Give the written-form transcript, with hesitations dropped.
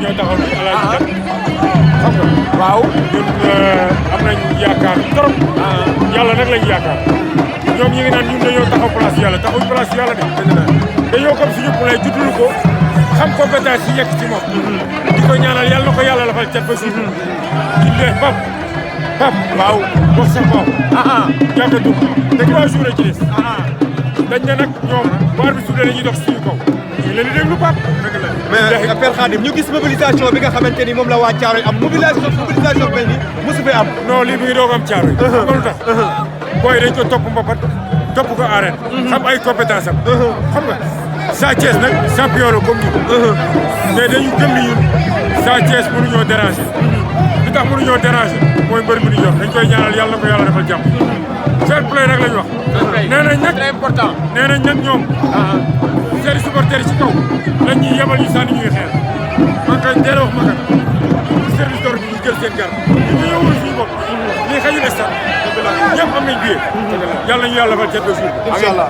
ñoo taxaw ni Alaaji xam nga waaw ñun am nañ yaakaar trop yàlla nag lañ yaakaar ñoom ñi ngi naan ñun dañoo taxaw place yàlla taxaw place yàlla de dañoo comme suñu poulain juddulu ko xam compétence yi nekk ci moom di ko ñaanal yàlla na ko yàlla lafal cat ba suuf di leen pap waaw wax sax waaw yàggatul te 3 jours a ci des dañ ne nag ñoom waar bi suulee dañuy dox suñu kaw ñu leen di déglu pap mais Père Khadim ñu gis mobilisation bi nga xamante ni moom la waa Thiaroye am mobilisation mel ni mosu fee am non lii bi ngi doog am Thiaroye xam nga lu tax booy dañ ko topp mbapat topp ko arène xam ay compétence am xam nga Sa Thiès nag champion la comme ñun mais dañu gëm ni ñun Sa Thiès mënuñoo déranger li tax mënuñoo déranger mooy mbër mi ñu jox dañ koy ñaanal yàlla na ko yàlla defal jàmm fair play rek lañ wax nee nañ nag très important nee nañ nag ñoom seen supporters yi ci kaw dañ ñuy yebal ñu sànni ñuy xeer man kay teel a wax ma kat service d'ordre bi ñu jël seen gar ñu ñëw wul suñu bopp lii xëyul stade ñëpp am nañ billet yàlla ñu yàlla defal jàmm incha allah